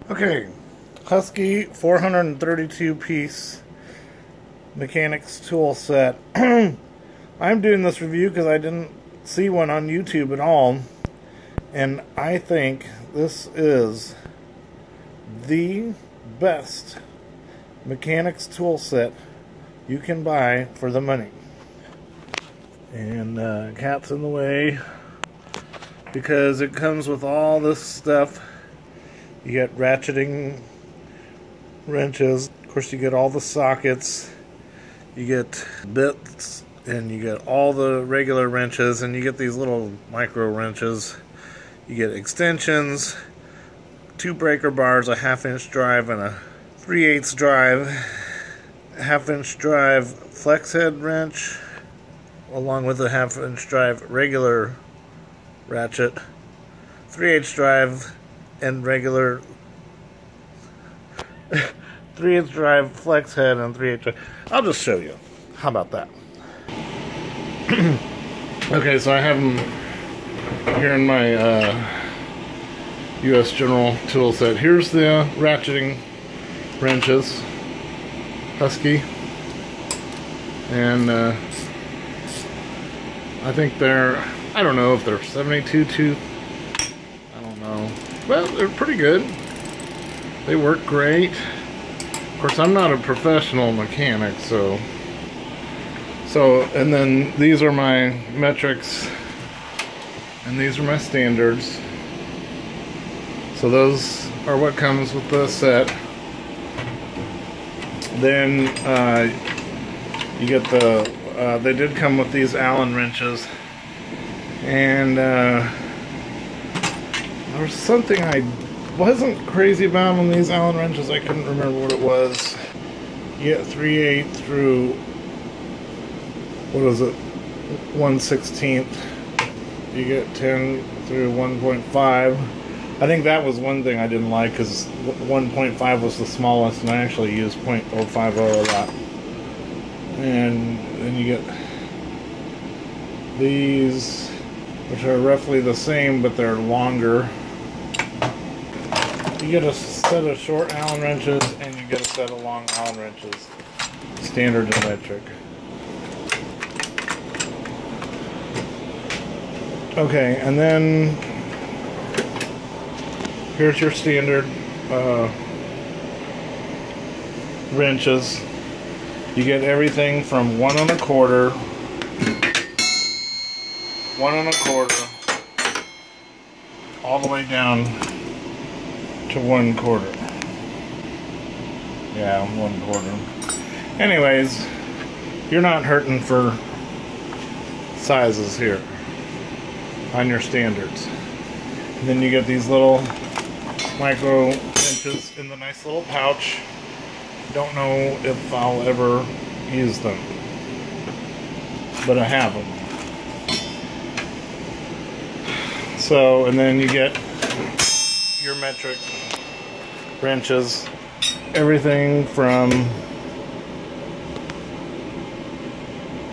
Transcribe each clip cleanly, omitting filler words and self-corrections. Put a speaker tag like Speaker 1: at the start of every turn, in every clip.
Speaker 1: Okay, Husky 432 piece mechanics tool set. I'm doing this review because I didn't see one on YouTube at all, and I think this is the best mechanics tool set you can buy for the money. And cat's in the way because it comes with all this stuff. You get ratcheting wrenches, of course you get all the sockets, you get bits, and you get all the regular wrenches, and you get these little micro wrenches. You get extensions, 2 breaker bars, a 1/2-inch drive and a 3/8 drive, a 1/2-inch drive flex head wrench, along with a 1/2-inch drive regular ratchet, 3/8 drive and regular 3/8 drive flex head and 3/8 drive. I'll just show you. How about that? Okay, so I have them here in my US General tool set. Here's the ratcheting wrenches, Husky, and I think they're, I don't know if they're 72 tooth, I don't know. Well, they're pretty good. They work great. Of course, I'm not a professional mechanic, so and then these are my metrics, and these are my standards. So those are what comes with the set. Then you get the, they did come with these Allen wrenches, and there was something I wasn't crazy about on these Allen wrenches. I couldn't remember what it was. You get 3/8 through, what was it, 1/16. You get 10 through 1.5. I think that was one thing I didn't like, because 1.5 was the smallest, and I actually used 0.050 a lot. And then you get these, which are roughly the same, but they're longer. You get a set of short Allen wrenches, and you get a set of long Allen wrenches, standard and metric. Okay, and then here's your standard wrenches. You get everything from 1 1/4, 1 1/4, all the way down to 1/4. Yeah, 1/4. Anyways, you're not hurting for sizes here on your standards. And then you get these little micro wrenches in the nice little pouch. Don't know if I'll ever use them, but I have them. So, and then you get your metric wrenches, everything from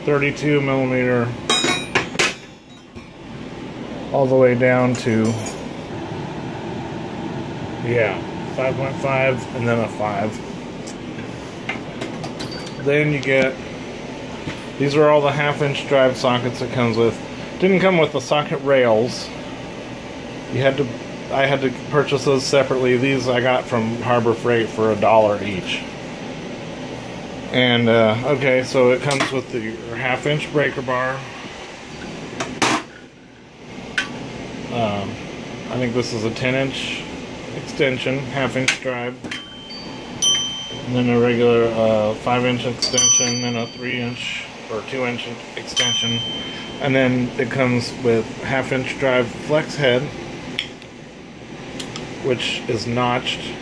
Speaker 1: 32 millimeter all the way down to, yeah, 5.5 and then a 5. Then you get, these are all the 1/2-inch drive sockets it comes with. Didn't come with the socket rails. I had to purchase those separately. These I got from Harbor Freight for $1 each. And okay, so it comes with the 1/2-inch breaker bar. I think this is a 10-inch extension, 1/2-inch drive, and then a regular 5-inch extension, and a 3-inch or 2-inch extension, and then it comes with 1/2-inch drive flex head, which is notched,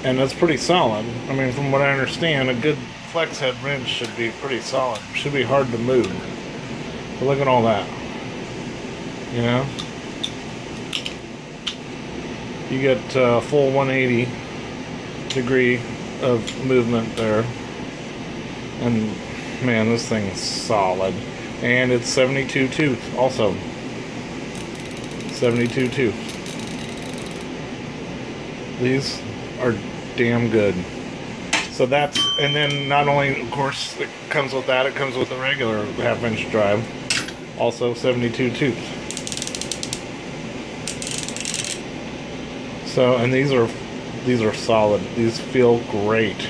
Speaker 1: and that's pretty solid. I mean, from what I understand, a good flex head wrench should be pretty solid. Should be hard to move. But look at all that. You know? You get a full 180 degree of movement there. And man, this thing is solid. And it's 72 tooth also. 72 tooth. These are damn good. So that's, and then not only, of course, it comes with that, it comes with a regular half-inch drive, also 72 tooth. So, and these are solid. These feel great,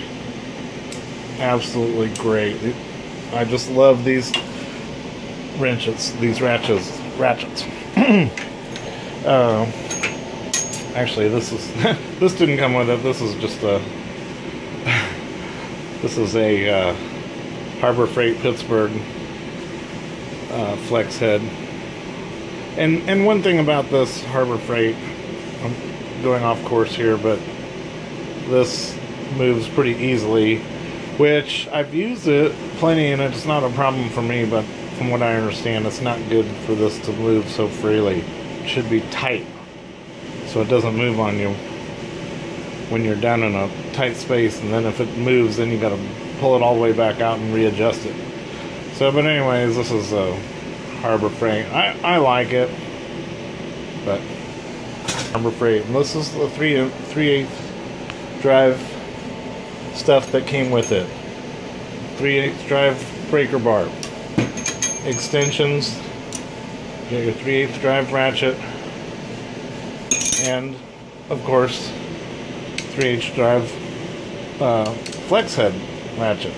Speaker 1: absolutely great. I just love these wrenches, these ratchets. Actually, this is this didn't come with it. This is just a this is a Harbor Freight Pittsburgh flex head. And one thing about this Harbor Freight, I'm going off course here, but this moves pretty easily, which I've used it plenty and it's not a problem for me, but from what I understand, it's not good for this to move so freely. It should be tight so it doesn't move on you when you're down in a tight space, and then if it moves, then you got to pull it all the way back out and readjust it. So, but anyways, this is a Harbor Freight. I like it, but Harbor Freight. And this is the 3/8 drive stuff that came with it. 3/8 drive breaker bar, extensions. You got your 3/8 drive ratchet, and of course 3/8 drive flex head ratchet,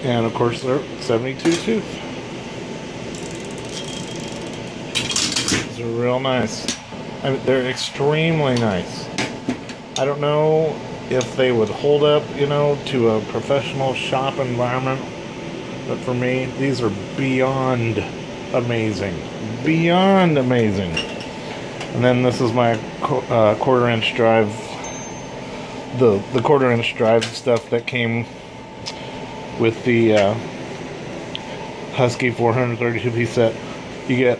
Speaker 1: and of course they're 72 tooth. These are real nice. I mean, they're extremely nice. I don't know if they would hold up, you know, to a professional shop environment, but for me, these are beyond amazing. Beyond amazing. And then this is my quarter-inch drive, the quarter-inch drive stuff that came with the Husky 432 piece set. You get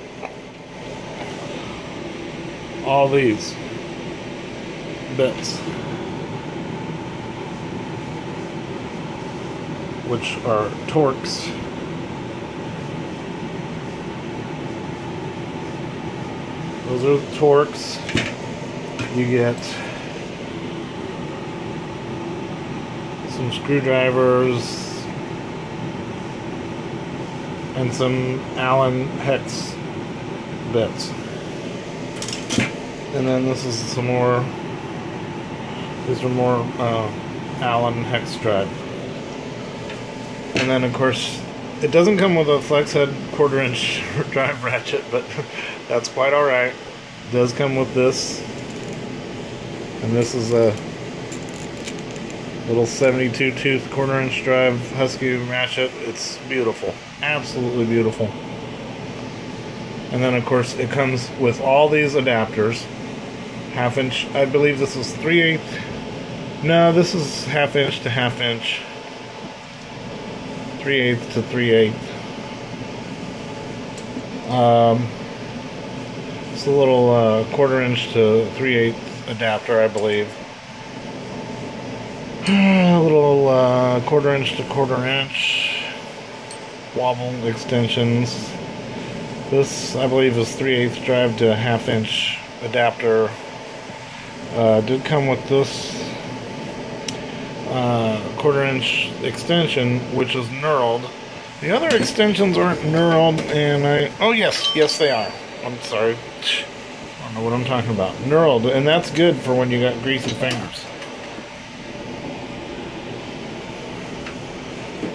Speaker 1: all these bits, which are Torx. Those are the Torx. You get some screwdrivers and some Allen hex bits. And then this is some more, these are more Allen hex drive. And then of course, it doesn't come with a flex head quarter-inch drive ratchet, but that's quite alright. It does come with this. And this is a little 72 tooth quarter-inch drive Husky ratchet. It's beautiful. Absolutely beautiful. And then of course it comes with all these adapters. Half-inch, I believe this is 3/8. No, this is half-inch to half-inch. 3/8 to 3/8. It's a little quarter-inch to 3/8 adapter, I believe. A little quarter-inch to quarter-inch wobble extensions. This, I believe, is 3/8 drive to half-inch adapter. Did come with this quarter-inch extension, which is knurled. The other extensions aren't knurled, and oh yes they are. I'm sorry, I don't know what I'm talking about. Knurled, and that's good for when you got greasy fingers.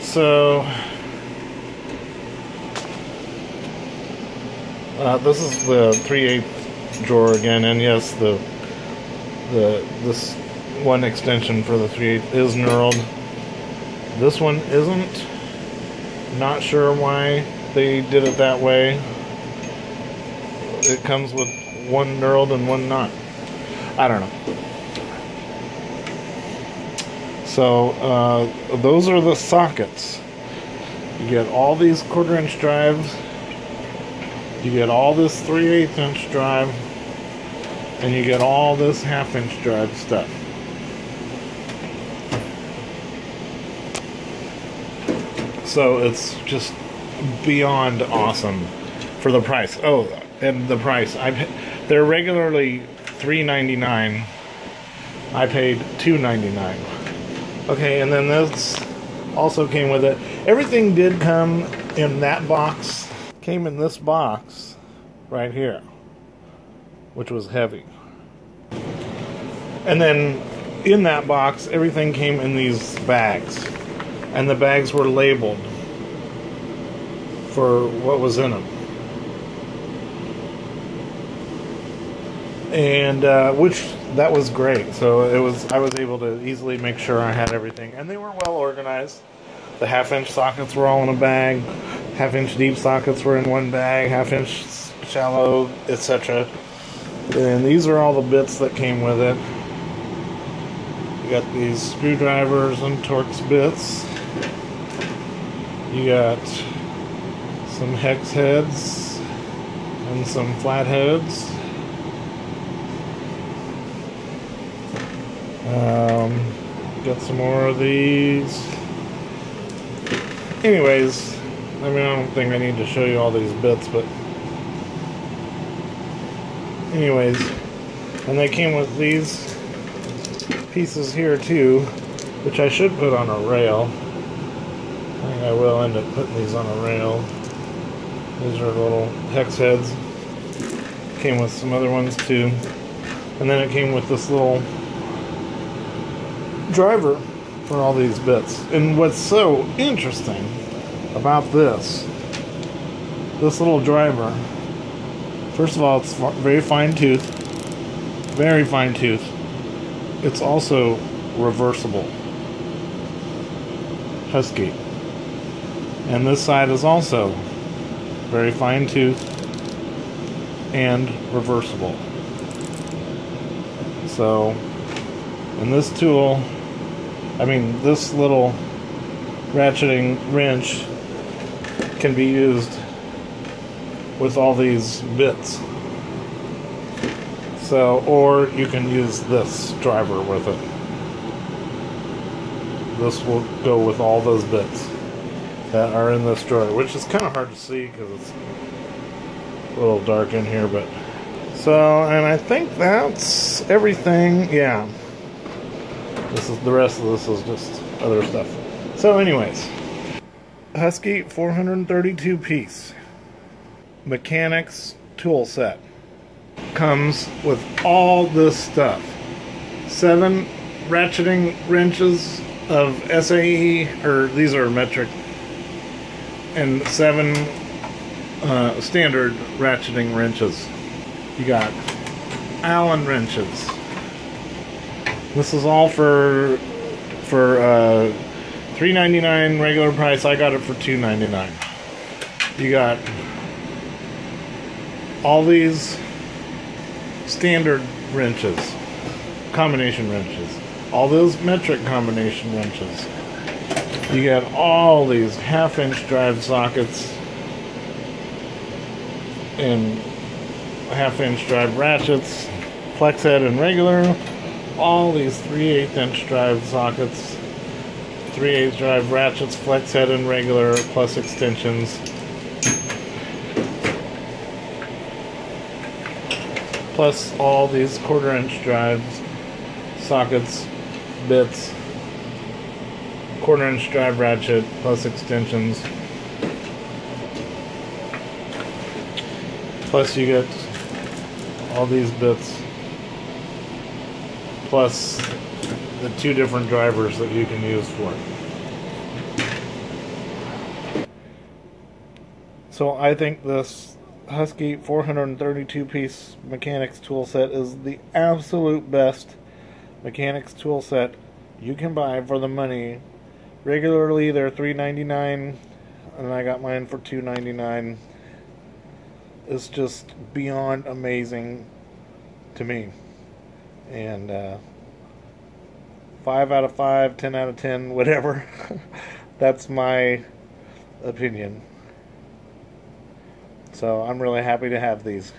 Speaker 1: So this is the 3/8 drawer again, and yes, this one extension for the 3/8 is knurled. This one isn't. Not sure why they did it that way. It comes with one knurled and one not. I don't know. So those are the sockets. You get all these quarter-inch drives. You get all this 3/8 inch drive. And you get all this half-inch drive stuff. So it's just beyond awesome for the price. Oh, and the price. They're regularly $3.99. I paid $2.99. Okay, and then this also came with it. Everything did come in that box. Came in this box right here, which was heavy. And then in that box, everything came in these bags. And the bags were labeled for what was in them. And which that was great. So I was able to easily make sure I had everything, and they were well organized. The half-inch sockets were all in a bag, half-inch deep sockets were in one bag, half-inch shallow, etc. And these are all the bits that came with it. You got these screwdrivers and Torx bits. You got some hex heads and some flat heads. Got some more of these. Anyways, I mean, I don't think I need to show you all these bits, but anyways, and they came with these pieces here too, which I should put on a rail. I think I will end up putting these on a rail. These are little hex heads. Came with some other ones too. And then it came with this little driver for all these bits. And what's so interesting about this little driver, first of all, it's very fine tooth. Very fine tooth. It's also reversible. Husky. And this side is also very fine tooth and reversible. So, and this tool, I mean, this little ratcheting wrench can be used with all these bits. So, or you can use this driver with it. This will go with all those bits that are in this drawer, which is kind of hard to see because it's a little dark in here, but so, and I think that's everything. Yeah, this is the rest of this is just other stuff. So anyways, Husky 432 piece mechanics tool set comes with all this stuff. 7 ratcheting wrenches of SAE, or these are metric, and 7 standard ratcheting wrenches. You got Allen wrenches. This is all for $3.99 regular price. I got it for $2.99. You got all these standard wrenches, combination wrenches, all those metric combination wrenches. You got all these half-inch drive sockets and half-inch drive ratchets, flex head and regular, all these 3/8 inch drive sockets, 3/8 drive ratchets, flex head and regular, plus extensions, plus all these 1/4 inch drives, sockets, bits, 1/4 inch drive ratchet, plus extensions. Plus you get all these bits, plus the 2 different drivers that you can use for it. So I think this Husky 432 piece mechanics tool set is the absolute best mechanics tool set you can buy for the money. Regularly they're $3.99 and I got mine for $2.99. It's just beyond amazing to me, and 5 out of 5, 10 out of 10, whatever. That's my opinion. So I'm really happy to have these.